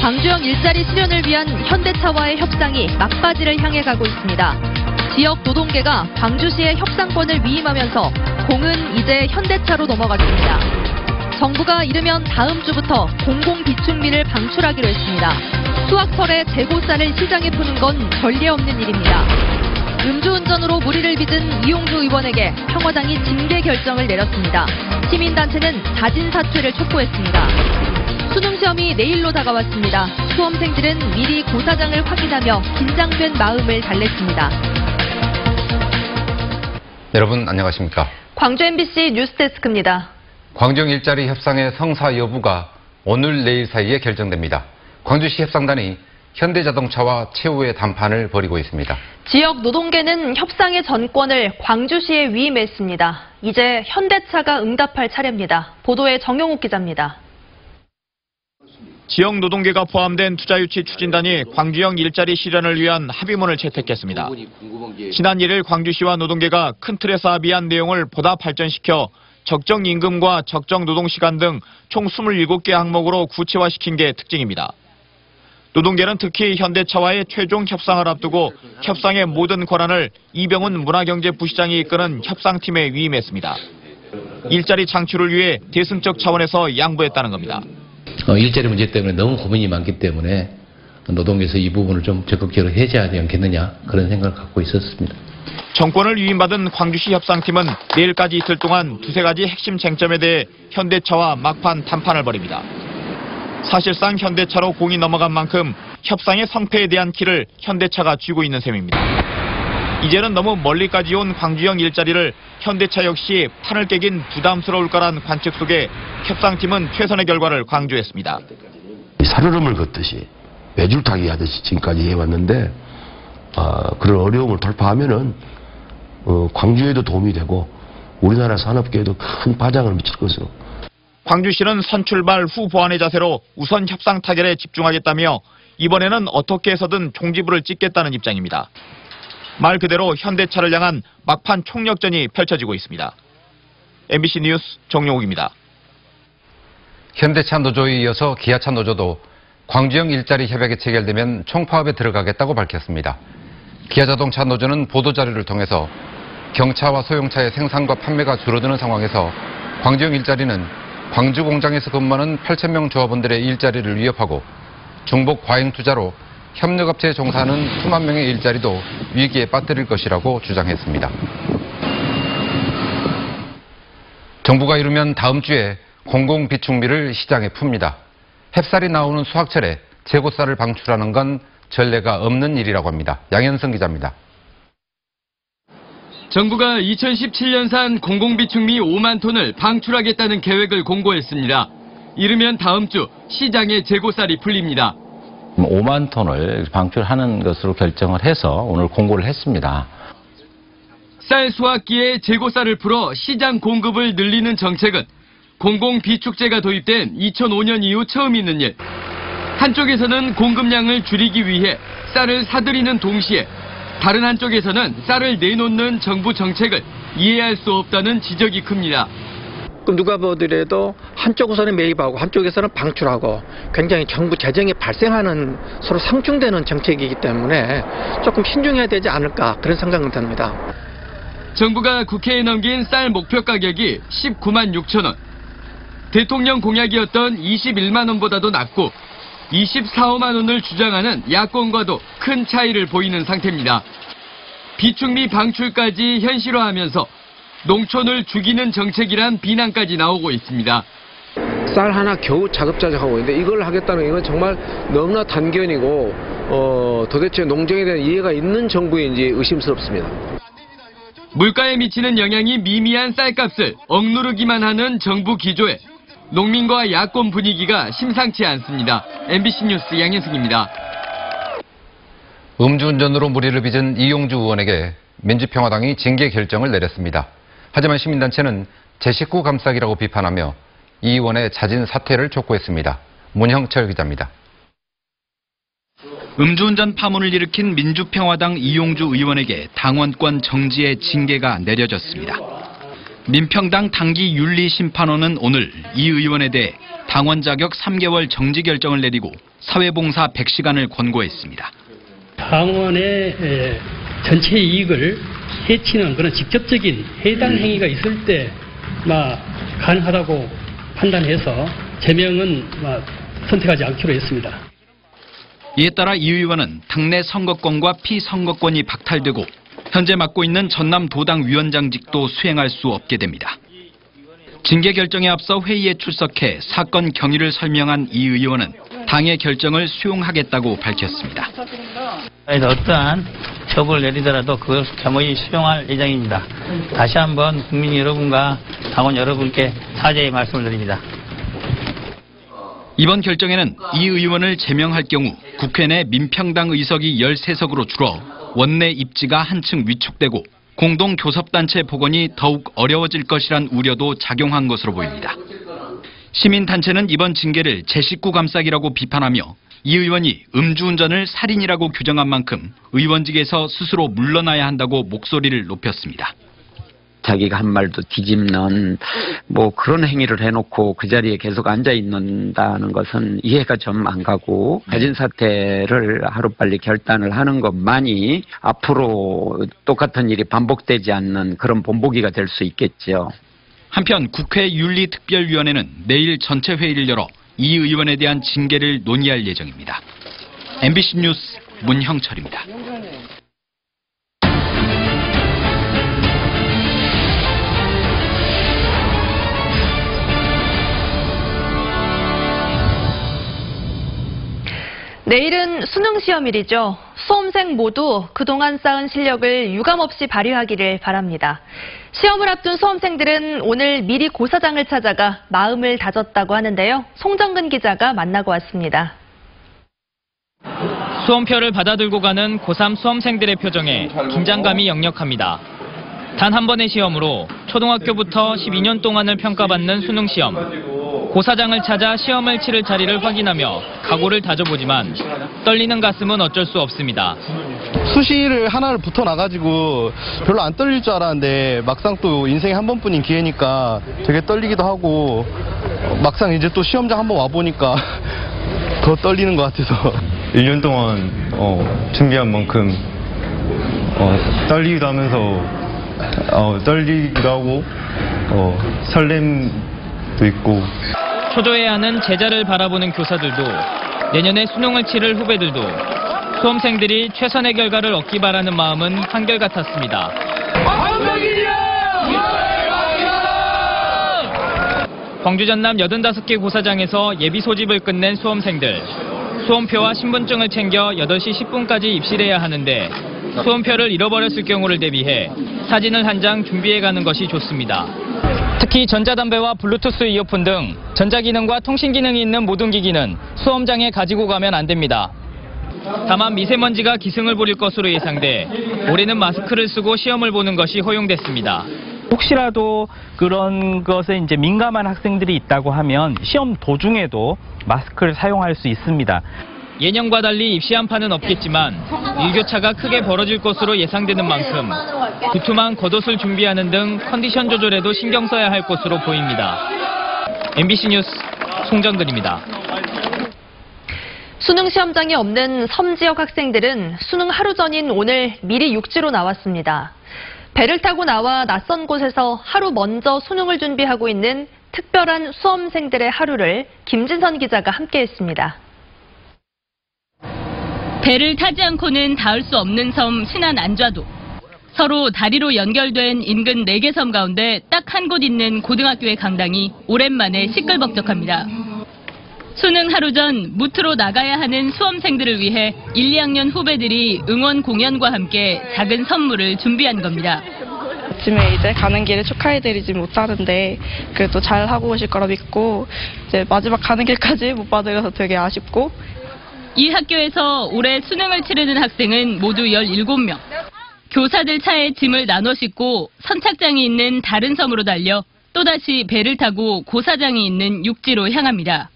광주형 일자리 실현을 위한 현대차와의 협상이 막바지를 향해 가고 있습니다. 지역 노동계가 광주시의 협상권을 위임하면서 공은 이제 현대차로 넘어갔습니다. 정부가 이르면 다음 주부터 공공비축미를 방출하기로 했습니다. 수확철에 재고쌀을 시장에 푸는 건 전례 없는 일입니다. 음주운전으로 무리를 빚은 이용주 의원에게 평화당이 징계 결정을 내렸습니다. 시민단체는 자진 사퇴를 촉구했습니다. 수능시험이 내일로 다가왔습니다. 수험생들은 미리 고사장을 확인하며 긴장된 마음을 달랬습니다. 여러분 안녕하십니까? 광주 MBC 뉴스데스크입니다. 광주형 일자리 협상의 성사 여부가 오늘 내일 사이에 결정됩니다. 광주시 협상단이 현대자동차와 최후의談판을 벌이고 있습니다. 지역 노동계는 협상의 전권을 광주시에 위임했습니다. 이제 현대차가 응답할 차례입니다. 보도에 정용욱 기자입니다. 지역 노동계가 포함된 투자유치 추진단이 광주형 일자리 실현을 위한 합의문을 채택했습니다. 지난 1일 광주시와 노동계가 큰 틀에서 합의한 내용을 보다 발전시켜 적정 임금과 적정 노동시간 등 총 27개 항목으로 구체화시킨 게 특징입니다. 노동계는 특히 현대차와의 최종 협상을 앞두고 협상의 모든 권한을 이병훈 문화경제부시장이 이끄는 협상팀에 위임했습니다. 일자리 창출을 위해 대승적 차원에서 양보했다는 겁니다. 일자리 문제 때문에 너무 고민이 많기 때문에 노동계에서 이 부분을 좀 적극적으로 해제해야 되지 않겠느냐 그런 생각을 갖고 있었습니다. 정권을 위임받은 광주시 협상팀은 내일까지 이틀 동안 두세 가지 핵심 쟁점에 대해 현대차와 막판談판을 벌입니다. 사실상 현대차로 공이 넘어간 만큼 협상의 성패에 대한 키를 현대차가 쥐고 있는 셈입니다. 이제는 너무 멀리까지 온 광주형 일자리를 현대차 역시 판을 깨긴 부담스러울 거란 관측 속에 협상팀은 최선의 결과를 강조했습니다. 살얼음을 걷듯이 매줄타기 하듯이 지금까지 해왔는데 그런 어려움을 돌파하면은 광주에도 도움이 되고 우리나라 산업계에도 큰 파장을 미칠 것으로. 광주시는 선출발 후 보완의 자세로 우선 협상 타결에 집중하겠다며 이번에는 어떻게 해서든 종지부를 찍겠다는 입장입니다. 말 그대로 현대차를 향한 막판 총력전이 펼쳐지고 있습니다. MBC 뉴스 정용욱입니다. 현대차 노조에 이어서 기아차 노조도 광주형 일자리 협약이 체결되면 총파업에 들어가겠다고 밝혔습니다. 기아자동차 노조는 보도자료를 통해서 경차와 소형차의 생산과 판매가 줄어드는 상황에서 광주형 일자리는 광주 공장에서 근무하는 8,000명 조합원들의 일자리를 위협하고 중복 과잉 투자로 협력업체에 종사하는 수만 명의 일자리도 위기에 빠뜨릴 것이라고 주장했습니다. 정부가 이르면 다음 주에 공공비축미를 시장에 풉니다. 햅쌀이 나오는 수확철에 재고쌀을 방출하는 건 전례가 없는 일이라고 합니다. 양현성 기자입니다. 정부가 2017년산 공공비축미 5만 톤을 방출하겠다는 계획을 공고했습니다. 이르면 다음 주 시장에 재고쌀이 풀립니다. 5만 톤을 방출하는 것으로 결정을 해서 오늘 공고를 했습니다. 쌀 수확기에 재고쌀을 풀어 시장 공급을 늘리는 정책은 공공비축제가 도입된 2005년 이후 처음 있는 일. 한쪽에서는 공급량을 줄이기 위해 쌀을 사들이는 동시에 다른 한쪽에서는 쌀을 내놓는 정부 정책을 이해할 수 없다는 지적이 큽니다. 누가 보더라도 한쪽에서는 매입하고 한쪽에서는 방출하고 굉장히 정부 재정에 발생하는 서로 상충되는 정책이기 때문에 조금 신중해야 되지 않을까 그런 생각은 듭니다. 정부가 국회에 넘긴 쌀 목표 가격이 19만 6천 원. 대통령 공약이었던 21만 원보다도 낮고 24~5만 원을 주장하는 야권과도 큰 차이를 보이는 상태입니다. 비축미 방출까지 현실화하면서 농촌을 죽이는 정책이란 비난까지 나오고 있습니다. 쌀 하나 겨우 자급자족하고 있는데 이걸 하겠다는 건 정말 너무나 단견이고 도대체 농정에 대한 이해가 있는 정부인지 의심스럽습니다. 물가에 미치는 영향이 미미한 쌀값을 억누르기만 하는 정부 기조에 농민과 야권 분위기가 심상치 않습니다. MBC 뉴스 양현승입니다. 음주운전으로 무리를 빚은 이용주 의원에게 민주평화당이 징계 결정을 내렸습니다. 하지만 시민단체는 제 식구 감싸기라고 비판하며 이 의원의 자진 사퇴를 촉구했습니다. 문형철 기자입니다. 음주운전 파문을 일으킨 민주평화당 이용주 의원에게 당원권 정지의 징계가 내려졌습니다. 민평당 당기 윤리심판원은 오늘 이 의원에 대해 당원 자격 3개월 정지 결정을 내리고 사회봉사 100시간을 권고했습니다. 당원의 전체 이익을 해치는 그런 직접적인 해당 행위가 있을 때 가능하다고 판단해서 제명은 선택하지 않기로 했습니다. 이에 따라 이 의원은 당내 선거권과 피선거권이 박탈되고 현재 맡고 있는 전남도당 위원장직도 수행할 수 없게 됩니다. 징계 결정에 앞서 회의에 출석해 사건 경위를 설명한 이 의원은 당의 결정을 수용하겠다고 밝혔습니다. 어떠한 처벌을 내리더라도 그걸 겸허히 수용할 예정입니다. 다시 한번 국민 여러분과 당원 여러분께 사죄의 말씀을 드립니다. 이번 결정에는 이 의원을 제명할 경우 국회 내 민평당 의석이 13석으로 줄어 원내 입지가 한층 위축되고 공동교섭단체 복원이 더욱 어려워질 것이란 우려도 작용한 것으로 보입니다. 시민단체는 이번 징계를 제 식구 감싸기라고 비판하며 이 의원이 음주운전을 살인이라고 규정한 만큼 의원직에서 스스로 물러나야 한다고 목소리를 높였습니다. 자기가 한 말도 뒤집는 그런 행위를 해놓고 그 자리에 계속 앉아 있는다는 것은 이해가 좀 안 가고 가진 사태를 하루빨리 결단을 하는 것만이 앞으로 똑같은 일이 반복되지 않는 그런 본보기가 될 수 있겠죠. 한편 국회 윤리특별위원회는 내일 전체 회의를 열어 이 의원에 대한 징계를 논의할 예정입니다. MBC 뉴스 문형철입니다. 내일은 수능시험일이죠. 수험생 모두 그동안 쌓은 실력을 유감없이 발휘하기를 바랍니다. 시험을 앞둔 수험생들은 오늘 미리 고사장을 찾아가 마음을 다졌다고 하는데요. 송정근 기자가 만나고 왔습니다. 수험표를 받아들고 가는 고3 수험생들의 표정에 긴장감이 역력합니다. 단 한 번의 시험으로 초등학교부터 12년 동안을 평가받는 수능시험. 고사장을 찾아 시험을 치를 자리를 확인하며 각오를 다져보지만 떨리는 가슴은 어쩔 수 없습니다. 수시를 하나를 붙어 나가지고 별로 안 떨릴 줄 알았는데 막상 또 인생에 한 번뿐인 기회니까 되게 떨리기도 하고 막상 이제 또 시험장 한번 와보니까 더 떨리는 것 같아서 1년 동안 준비한 만큼 떨리기도 하면서 떨리기도 하고 설렘도 있고 초조해야 하는 제자를 바라보는 교사들도 내년에 수능을 치를 후배들도 수험생들이 최선의 결과를 얻기 바라는 마음은 한결같았습니다. 광주 전남 85개 고사장에서 예비 소집을 끝낸 수험생들. 수험표와 신분증을 챙겨 8시 10분까지 입실해야 하는데 수험표를 잃어버렸을 경우를 대비해 사진을 한 장 준비해가는 것이 좋습니다. 특히 전자담배와 블루투스 이어폰 등 전자기능과 통신기능이 있는 모든 기기는 수험장에 가지고 가면 안 됩니다. 다만 미세먼지가 기승을 부릴 것으로 예상돼 올해는 마스크를 쓰고 시험을 보는 것이 허용됐습니다. 혹시라도 그런 것에 이제 민감한 학생들이 있다고 하면 시험 도중에도 마스크를 사용할 수 있습니다. 예년과 달리 입시 한파는 없겠지만 일교차가 크게 벌어질 것으로 예상되는 만큼 두툼한 겉옷을 준비하는 등 컨디션 조절에도 신경 써야 할 것으로 보입니다. MBC 뉴스 송정근입니다. 수능 시험장이 없는 섬 지역 학생들은 수능 하루 전인 오늘 미리 육지로 나왔습니다. 배를 타고 나와 낯선 곳에서 하루 먼저 수능을 준비하고 있는 특별한 수험생들의 하루를 김진선 기자가 함께했습니다. 배를 타지 않고는 닿을 수 없는 섬 신안 안좌도. 서로 다리로 연결된 인근 4개 섬 가운데 딱 한 곳 있는 고등학교의 강당이 오랜만에 시끌벅적합니다. 수능 하루 전 무트로 나가야 하는 수험생들을 위해 1, 2학년 후배들이 응원 공연과 함께 작은 선물을 준비한 겁니다. 아침에 이제 가는 길에 축하해드리지 못하는데 그래도 잘 하고 오실 거라 믿고 이제 마지막 가는 길까지 못 봐드려서 되게 아쉽고. 이 학교에서 올해 수능을 치르는 학생은 모두 17명. 교사들 차에 짐을 나눠 싣고 선착장이 있는 다른 섬으로 달려 또다시 배를 타고 고사장이 있는 육지로 향합니다.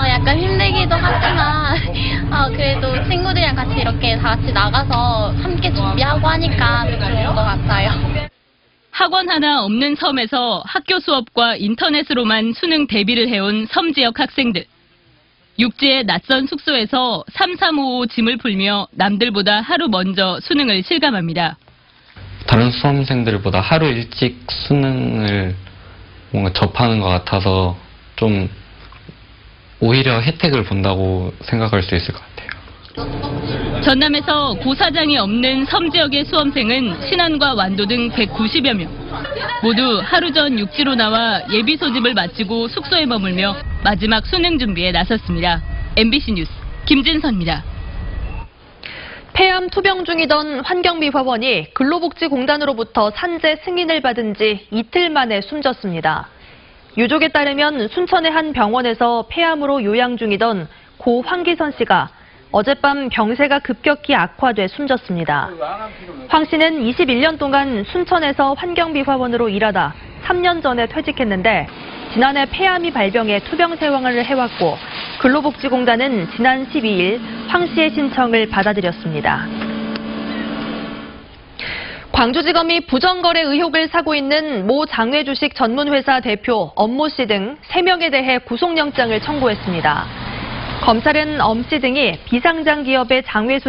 약간 힘들기도 하지만 그래도 친구들이랑 같이 이렇게 다 같이 나가서 함께 준비하고 하니까 좋은 것 같아요. 학원 하나 없는 섬에서 학교 수업과 인터넷으로만 수능 대비를 해온 섬 지역 학생들. 육지의 낯선 숙소에서 3355 짐을 풀며 남들보다 하루 먼저 수능을 실감합니다. 다른 수험생들보다 하루 일찍 수능을 뭔가 접하는 것 같아서 좀 오히려 혜택을 본다고 생각할 수 있을 것 같아요. 전남에서 고사장이 없는 섬 지역의 수험생은 신안과 완도 등 190여 명. 모두 하루 전 육지로 나와 예비 소집을 마치고 숙소에 머물며 마지막 수능 준비에 나섰습니다. MBC 뉴스 김진선입니다. 폐암 투병 중이던 환경비 화원이 근로복지공단으로부터 산재 승인을 받은 지 이틀 만에 숨졌습니다. 유족에 따르면 순천의 한 병원에서 폐암으로 요양 중이던 고 황기선 씨가 어젯밤 병세가 급격히 악화돼 숨졌습니다. 황 씨는 21년 동안 순천에서 환경비 화원으로 일하다 3년 전에 퇴직했는데 지난해 폐암이 발병해 투병 생활을 해왔고 근로복지공단은 지난 12일 황 씨의 신청을 받아들였습니다. 광주지검이 부정거래 의혹을 사고 있는 모 장외주식 전문회사 대표 엄모 씨 등 3명에 대해 구속영장을 청구했습니다. 검찰은 엄 씨 등이 비상장 기업의 장외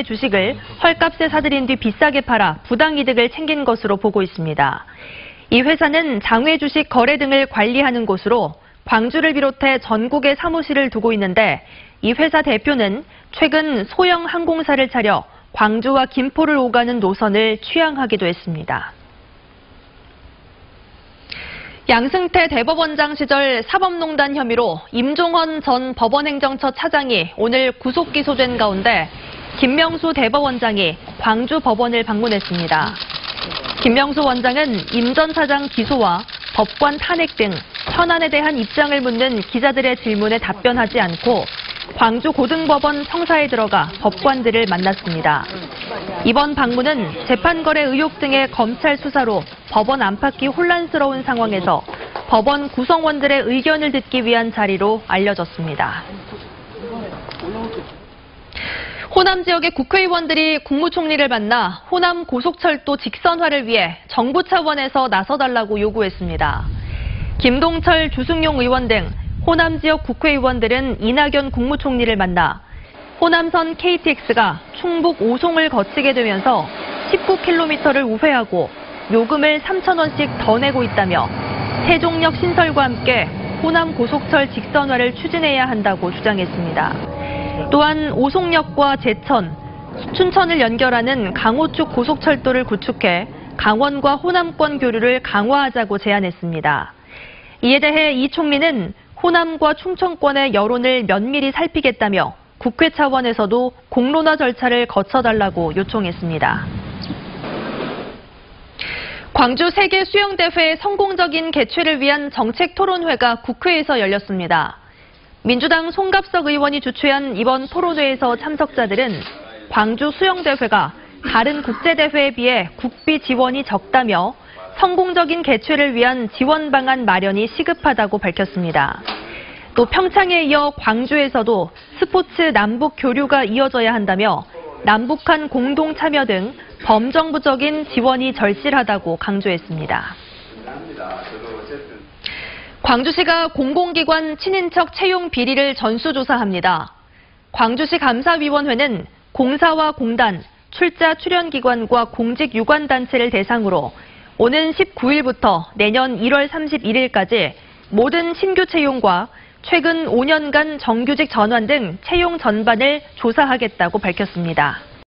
주식을 헐값에 사들인 뒤 비싸게 팔아 부당이득을 챙긴 것으로 보고 있습니다. 이 회사는 장외 주식 거래 등을 관리하는 곳으로 광주를 비롯해 전국에 사무실을 두고 있는데 이 회사 대표는 최근 소형 항공사를 차려 광주와 김포를 오가는 노선을 취항하기도 했습니다. 양승태 대법원장 시절 사법농단 혐의로 임종헌 전 법원행정처 차장이 오늘 구속 기소된 가운데 김명수 대법원장이 광주 법원을 방문했습니다. 김명수 원장은 임 전 사장 기소와 법관 탄핵 등 현안에 대한 입장을 묻는 기자들의 질문에 답변하지 않고 광주 고등법원 성사에 들어가 법관들을 만났습니다. 이번 방문은 재판거래 의혹 등의 검찰 수사로 법원 안팎이 혼란스러운 상황에서 법원 구성원들의 의견을 듣기 위한 자리로 알려졌습니다. 호남 지역의 국회의원들이 국무총리를 만나 호남 고속철도 직선화를 위해 정부 차원에서 나서달라고 요구했습니다. 김동철, 주승용 의원 등 호남 지역 국회의원들은 이낙연 국무총리를 만나 호남선 KTX가 충북 오송을 거치게 되면서 19km를 우회하고 요금을 3,000원씩 더 내고 있다며 세종역 신설과 함께 호남 고속철 직선화를 추진해야 한다고 주장했습니다. 또한 오송역과 제천, 춘천을 연결하는 강호축 고속철도를 구축해 강원과 호남권 교류를 강화하자고 제안했습니다. 이에 대해 이 총리는 호남과 충청권의 여론을 면밀히 살피겠다며 국회 차원에서도 공론화 절차를 거쳐달라고 요청했습니다. 광주 세계 수영대회 성공적인 개최를 위한 정책 토론회가 국회에서 열렸습니다. 민주당 송갑석 의원이 주최한 이번 토론회에서 참석자들은 광주 수영대회가 다른 국제대회에 비해 국비 지원이 적다며 성공적인 개최를 위한 지원 방안 마련이 시급하다고 밝혔습니다. 또 평창에 이어 광주에서도 스포츠 남북 교류가 이어져야 한다며 남북한 공동 참여 등 범정부적인 지원이 절실하다고 강조했습니다. 광주시가 공공기관 친인척 채용 비리를 전수조사합니다. 광주시 감사위원회는 공사와 공단, 출자 출연기관과 공직유관단체를 대상으로 오는 19일부터 내년 1월 31일까지 모든 신규 채용과 최근 5년간 정규직 전환 등 채용 전반을 조사하겠다고 밝혔습니다.